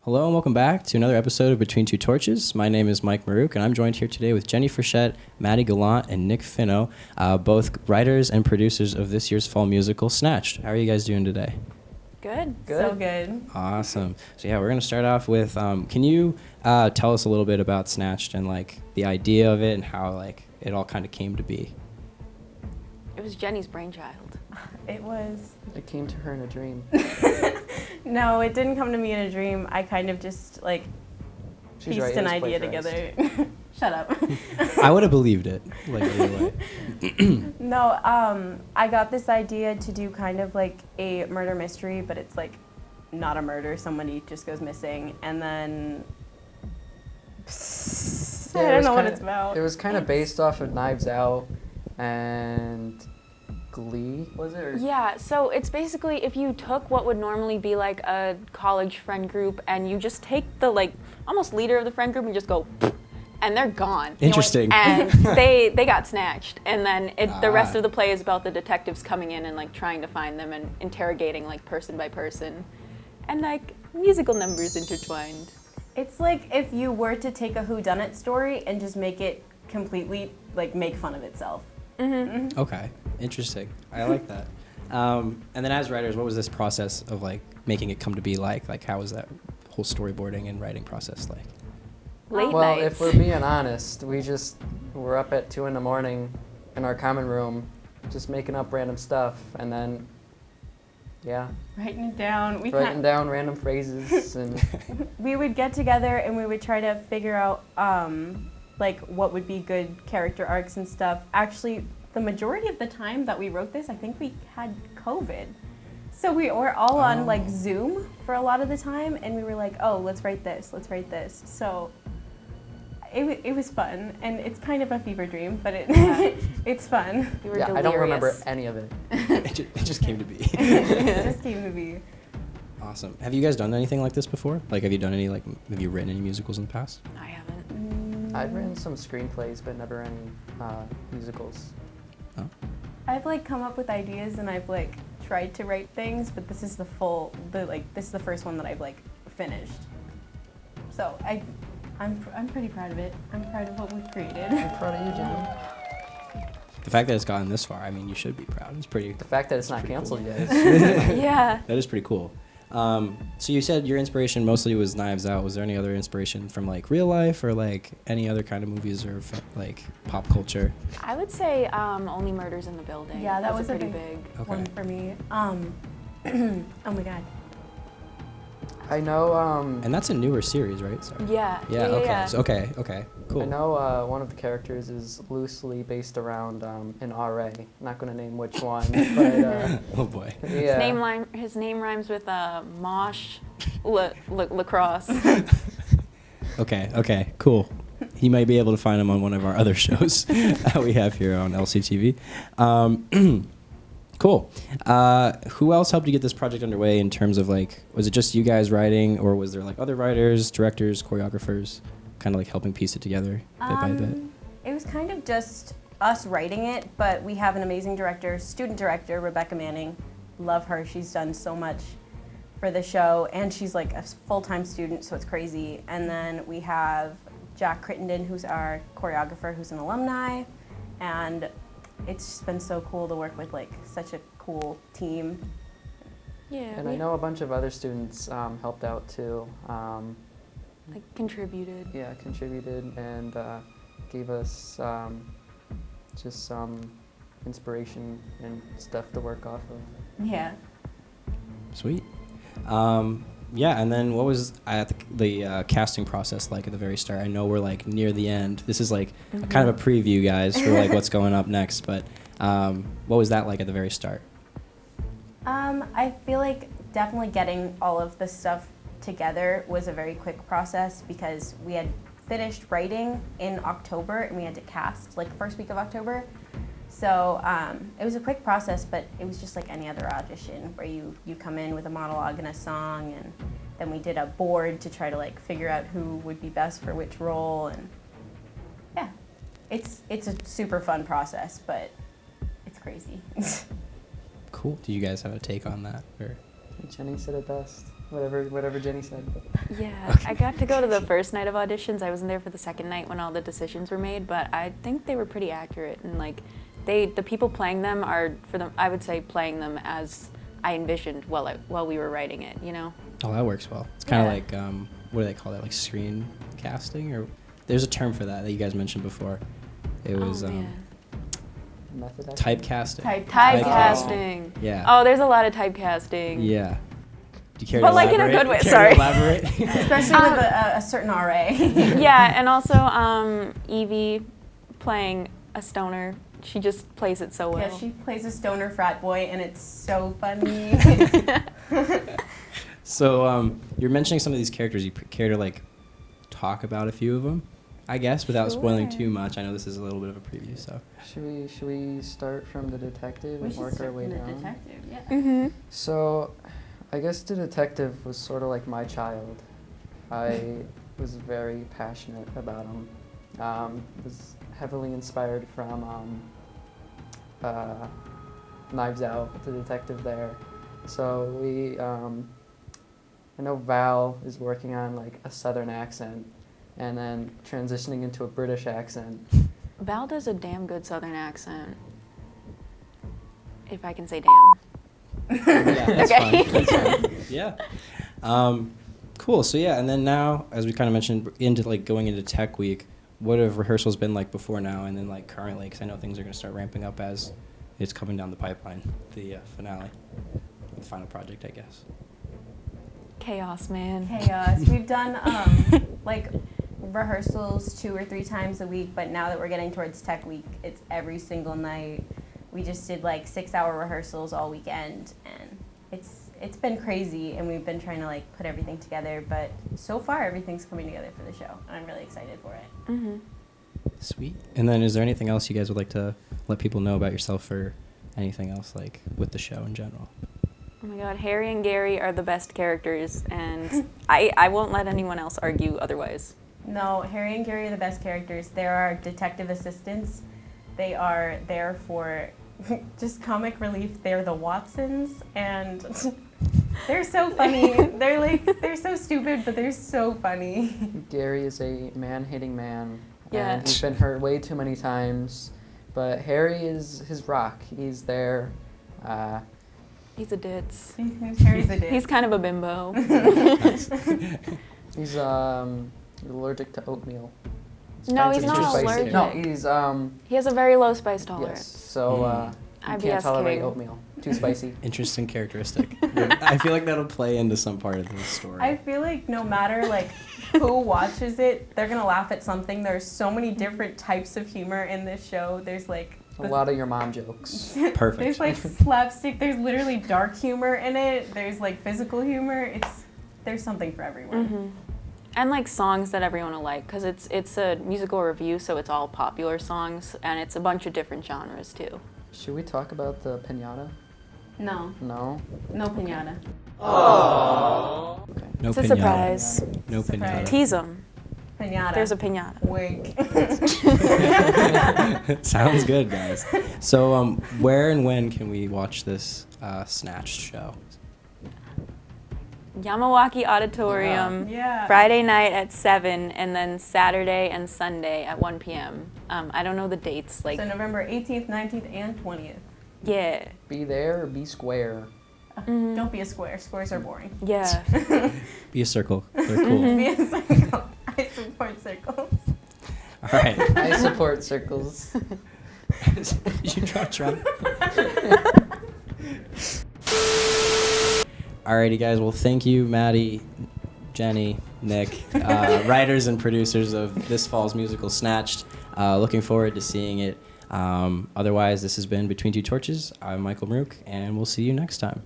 Hello and welcome back to another episode of Between Two Torches. My name is Mike Maruk, and I'm joined here today with Jenny Frechette, Maddie Gallant, and Nick Finno, both writers and producers of this year's fall musical, Snatched. How are you guys doing today? Good. So good. Awesome. So yeah, we're going to start off with, can you tell us a little bit about Snatched and like the idea of it and how like it all kind of came to be? It was Jenny's brainchild. It was. It came to her in a dream. No, it didn't come to me in a dream. I kind of just like She's pieced right, it an was idea plagiarized. together. Shut up. I would have believed it. Like either way. No, I got this idea to do kind of like a murder mystery, but it's like not a murder. Somebody just goes missing, and then I don't know what it's about. It was kind of based off of Knives Out and Glee, was it? Or? Yeah, so it's basically if you took what would normally be like a college friend group and you just take the like almost leader of the friend group and just go and they're gone. Interesting. And they got snatched. And then the rest of the play is about the detectives coming in and like trying to find them and interrogating like person by person. And like musical numbers intertwined. It's like if you were to take a whodunit story and just make it completely like make fun of itself. Mm-hmm. Okay, interesting. I like that. And then as writers, what was this process of like making it come to be like? Like how was that whole storyboarding and writing process like? Late Well, nights. if we're being honest, we just were up at 2 a.m. in our common room, just making up random stuff, and then, yeah, Writing it down. writing down random phrases and We would get together and we would try to figure out like what would be good character arcs and stuff. Actually, the majority of the time that we wrote this, I think we had COVID. So we were all on like Zoom for a lot of the time, and we were like, oh, let's write this. So it was fun, and it's kind of a fever dream, but it's fun. We were yeah, delirious. I don't remember any of it. It just came to be. It just came to be. Awesome. Have you guys done anything like this before? Like, have you written any musicals in the past? I haven't. I've written some screenplays, but never any musicals. Oh. I've like come up with ideas, and I've like tried to write things, but this is the first one that I've like finished. So I'm pretty proud of it. I'm proud of what we've created. I'm proud of you, Jenny. The fact that it's gotten this far, I mean, you should be proud. It's pretty. The fact that it's not pretty canceled cool. yet is Yeah. That is pretty cool. So you said your inspiration mostly was Knives Out. Was there any other inspiration from like real life or like any other kind of movies or like pop culture? I would say Only Murders in the Building. Yeah, that was a a pretty big big. one for me. Oh my god. I know. And that's a newer series, right? Sorry. Yeah. Yeah. Okay. Yeah. So, okay. Cool. I know one of the characters is loosely based around an RA. Not going to name which one, but Oh boy. yeah. His name rhymes with Mosh Lacrosse. Okay. Cool. He might be able to find him on one of our other shows we have here on LCTV. Cool. Who else helped you get this project underway in terms of like, was it just you guys writing, or was there like other writers, directors, choreographers, kind of like helping piece it together bit by bit? It was kind of just us writing it, but we have an amazing director, student director, Rebecca Manning. Love her. She's done so much for the show, and she's like a full-time student, so it's crazy. And then we have Jack Crittenden, who's our choreographer, who's an alumni, and it's just been so cool to work with like such a cool team. Yeah. And I know a bunch of other students helped out too. Like contributed. Yeah, contributed and gave us just some inspiration and stuff to work off of. Yeah. Sweet. Yeah, and then what was the casting process like at the very start? I know we're like near the end. This is like kind of a preview, guys, for like what's going up next. But what was that like at the very start? I feel like definitely getting all of the stuff together was a very quick process because we had finished writing in October and we had to cast like first week of October. So it was a quick process, but it was just like any other audition where you come in with a monologue and a song, and then we did a board to try to like figure out who would be best for which role, and yeah, it's a super fun process, but it's crazy. Cool. Do you guys have a take on that? Or? Jenny said it best. whatever Jenny said. Yeah, I got to go to the first night of auditions. I wasn't there for the second night when all the decisions were made, but I think they were pretty accurate. And like, the people playing them are, for them, I would say playing them as I envisioned while we were writing it, you know? Oh, that works well. It's kind of like, what do they call that? Like screen casting? Or there's a term for that you guys mentioned before. It was Method typecasting. Typecasting. Yeah. Oh, there's a lot of typecasting. Yeah. Do you care But to like in elaborate? a good way, Care to sorry. elaborate? Especially with a certain RA. Yeah, and also Evie playing a stoner. She just plays it so well. Yeah, she plays a stoner frat boy, and it's so funny. So you're mentioning some of these characters. You care to like talk about a few of them, I guess, without spoiling too much. I know this is a little bit of a preview, so. Should we start from the detective and work our way down? Detective, yeah. Mm-hmm. So, I guess the detective was sort of like my child. I was very passionate about him. Was heavily inspired from Knives Out, the detective there. So I know Val is working on like a southern accent and then transitioning into a British accent. Val does a damn good southern accent. If I can say damn. Yeah, that's Okay. fine. That's fine. Yeah. Cool. So yeah, and then now, as we kind of mentioned, into like going into Tech Week, what have rehearsals been like before now, and then like currently? Because I know things are going to start ramping up as it's coming down the pipeline, the finale, the final project, I guess. Chaos, man. Chaos. We've done like rehearsals 2 or 3 times a week, but now that we're getting towards Tech Week, it's every single night. We just did like 6-hour rehearsals all weekend, and it's been crazy, and we've been trying to like put everything together, but so far everything's coming together for the show, and I'm really excited for it. Mm-hmm. Sweet. And then is there anything else you guys would like to let people know about yourself, or anything else like with the show in general? Oh my god, Harry and Gary are the best characters, and I won't let anyone else argue otherwise. No, Harry and Gary are the best characters. They're our detective assistants. They are there for just comic relief. They're the Watsons, and they're so funny. They're so stupid, but they're so funny. Gary is a man-hating man, Yeah. and he's been hurt way too many times. But Harry is his rock. He's there. He's a ditz. Harry's a dick. He's kind of a bimbo. He's allergic to oatmeal. No, Finds he's it not too spicy. allergic. No, he's He has a very low spice yes. tolerance. So he IBS can't tolerate king. oatmeal. Too spicy. Interesting characteristic. I feel like that'll play into some part of the story. I feel like no matter like who watches it, they're gonna laugh at something. There's so many different types of humor in this show. There's like A lot of your mom jokes. Perfect. There's like slapstick. There's literally dark humor in it. There's like physical humor. There's something for everyone. Mm-hmm. And like songs that everyone will like, because it's a musical review, so it's all popular songs, and it's a bunch of different genres too. Should we talk about the piñata? No, No? no piñata. Okay. No It's a piñata. surprise. No Surprise. piñata. Tease them. Piñata. There's a piñata. wink. Sounds good, guys. So, where and when can we watch this Snatched show? Yamawaki Auditorium, Yeah. Friday night at 7, and then Saturday and Sunday at 1 p.m. I don't know the dates. Like, So November 18th, 19th, and 20th. yeah. Be there or be square. Don't be a square. Squares are boring. Yeah. Be a circle. They're cool. Be a circle. I support circles. All right. I support circles. You draw Trump. Alrighty, guys. Well, thank you, Maddie, Jenny, Nick, writers and producers of this fall's musical Snatched. Looking forward to seeing it. Otherwise, this has been Between Two Torches. I'm Michael Maruk, and we'll see you next time.